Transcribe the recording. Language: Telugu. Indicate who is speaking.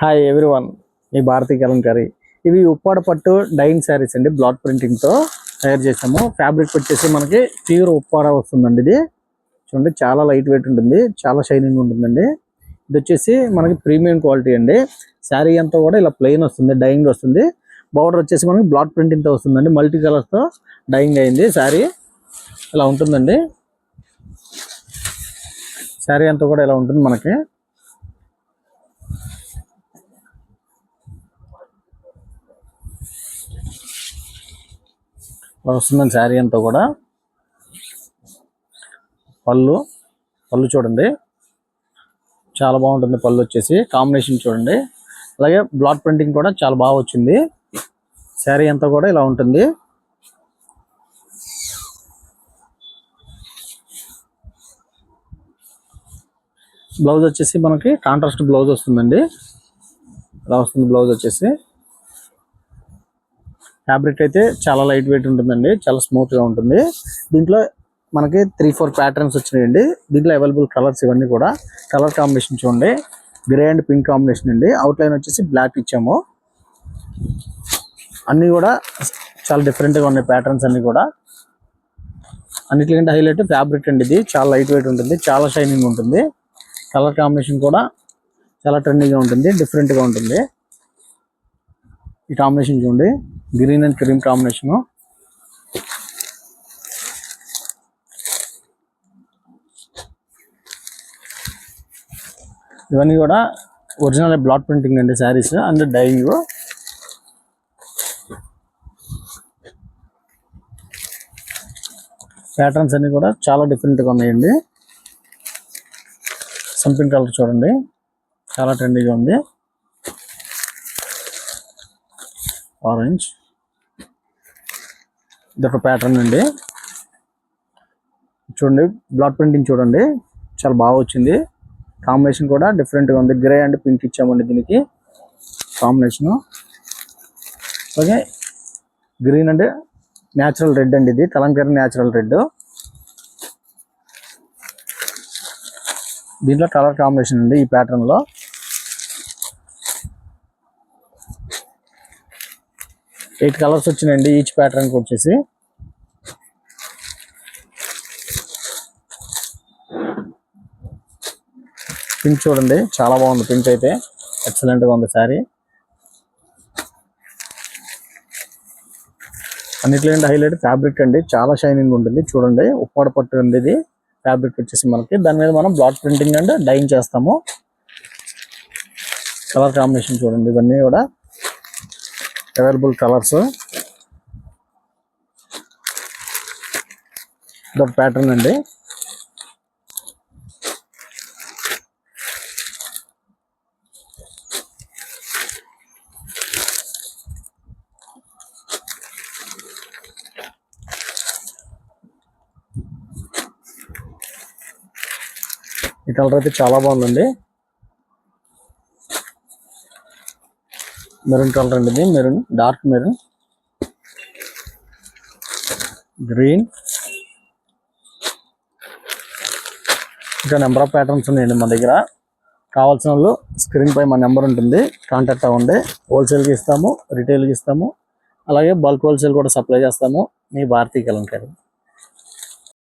Speaker 1: హాయ్ ఎవ్రీవన్, మీ భారతీ కలంకారీ. ఇవి ఉప్పాడ పట్టు డైయింగ్ శారీస్ అండి. బ్లాక్ ప్రింటింగ్తో తయారు చేసాము. ఫ్యాబ్రిక్ వచ్చేసి మనకి ప్యూర్ ఉప్పాడ వస్తుందండి. ఇది చూడండి, చాలా లైట్ వెయిట్ ఉంటుంది, చాలా షైనింగ్ ఉంటుందండి. ఇది వచ్చేసి మనకి ప్రీమియం క్వాలిటీ అండి. శారీ అంతా కూడా ఇలా ప్లెయిన్ వస్తుంది, డైయింగ్ వస్తుంది. బోర్డర్ వచ్చేసి మనకి బ్లాక్ ప్రింటింగ్తో వస్తుందండి. మల్టీ కలర్స్తో డైయింగ్ అయింది. శారీ ఇలా ఉంటుందండి. శారీ అంతా కూడా ఇలా ఉంటుంది మనకి. వస్తుందండి శారీ అంతా కూడా. పళ్ళు చూడండి, చాలా బాగుంటుంది. పళ్ళు వచ్చేసి కాంబినేషన్ చూడండి. అలాగే బ్లాక్ ప్రింటింగ్ కూడా చాలా బాగా వచ్చింది. శారీ అంతా కూడా ఇలా ఉంటుంది. బ్లౌజ్ వచ్చేసి మనకి కాంట్రాస్ట్ బ్లౌజ్ వస్తుందండి. ఇలా వస్తుంది బ్లౌజ్ వచ్చేసి. ఫ్యాబ్రిక్ అయితే చాలా లైట్ వెయిట్ ఉంటుందండి, చాలా స్మూత్గా ఉంటుంది. దీంట్లో మనకి 3-4 ప్యాటర్న్స్ వచ్చినాయండి. దీంట్లో అవైలబుల్ కలర్స్ ఇవన్నీ కూడా. కలర్ కాంబినేషన్ చూడండి, గ్రే అండ్ పింక్ కాంబినేషన్ అండి. అవుట్లైన్ వచ్చేసి బ్లాక్ ఇచ్చాము. అన్నీ కూడా చాలా డిఫరెంట్గా ఉన్నాయి ప్యాటర్న్స్ అన్నీ కూడా. అన్నిటికంటే హైలైట్ ఫ్యాబ్రిక్ అండి. ఇది చాలా లైట్ వెయిట్ ఉంటుంది, చాలా షైనింగ్ ఉంటుంది. కలర్ కాంబినేషన్ కూడా చాలా ట్రెండింగ్గా ఉంటుంది, డిఫరెంట్గా ఉంటుంది. ఈ కాంబినేషన్ చూడండి, గ్రీన్ అండ్ క్రీమ్ కాంబినేషను. ఇవన్నీ కూడా ఒరిజినల్ బ్లాక్ ప్రింటింగ్ అండి శారీస్ అండ్ డైయింగ్. ప్యాటర్న్స్ అన్ని కూడా చాలా డిఫరెంట్గా ఉన్నాయండి. సంపింగ్ కలర్ చూడండి, చాలా ట్రెండీగా ఉంది. ఆరెంజ్, ఇదొక ప్యాటర్న్ అండి. చూడండి, బ్లాక్ ప్రింటింగ్ చూడండి, చాలా బాగా వచ్చింది. కాంబినేషన్ కూడా డిఫరెంట్గా ఉంది. గ్రే అండ్ పింక్ ఇచ్చామండి దీనికి కాంబినేషను. అలాగే గ్రీన్ అంటే న్యాచురల్ రెడ్ అండి. ఇది కలంకారీ న్యాచురల్ రెడ్. దీంట్లో కలర్ కాంబినేషన్ అండి ఈ ప్యాటర్న్లో. ఎయిట్ కలర్స్ వచ్చినాయండి ఈచ్ ప్యాటర్న్కి వచ్చేసి. పింక్ చూడండి, చాలా బాగుంది. పింక్ అయితే ఎక్సలెంట్గా ఉంది శారీ. అన్నిటికంటే హైలైట్ ఫ్యాబ్రిక్ అండి, చాలా షైనింగ్ ఉంటుంది. చూడండి, ఉప్పాడ పట్టు ఉంది ఇది. ఫ్యాబ్రిక్ వచ్చేసి మనకి దాని మీద మనం బ్లాక్ ప్రింటింగ్ అండ్ డైయింగ్ చేస్తాము. కలర్ కాంబినేషన్ చూడండి, ఇవన్నీ కూడా అవైలబుల్ కలర్స్. ఇదొక ప్యాటర్న్ అండి. ఈ కలర్ అయితే చాలా బాగుందండి. మెరూన్ కలర్ అండి ఇది. Maroon, dark maroon, green. ఇంకా నెంబర్ ఆఫ్ ప్యాటర్న్స్ ఉన్నాయండి మన దగ్గర. కావాల్సిన వాళ్ళు స్క్రీన్ పై మా నెంబర్ ఉంటుంది, కాంటాక్ట్ అవ్వండి. హోల్సేల్కి ఇస్తాము, రిటైల్కి ఇస్తాము, అలాగే బల్క్ హోల్సేల్ కూడా సప్లై చేస్తాము. మీ భారతీ కలంకారీ.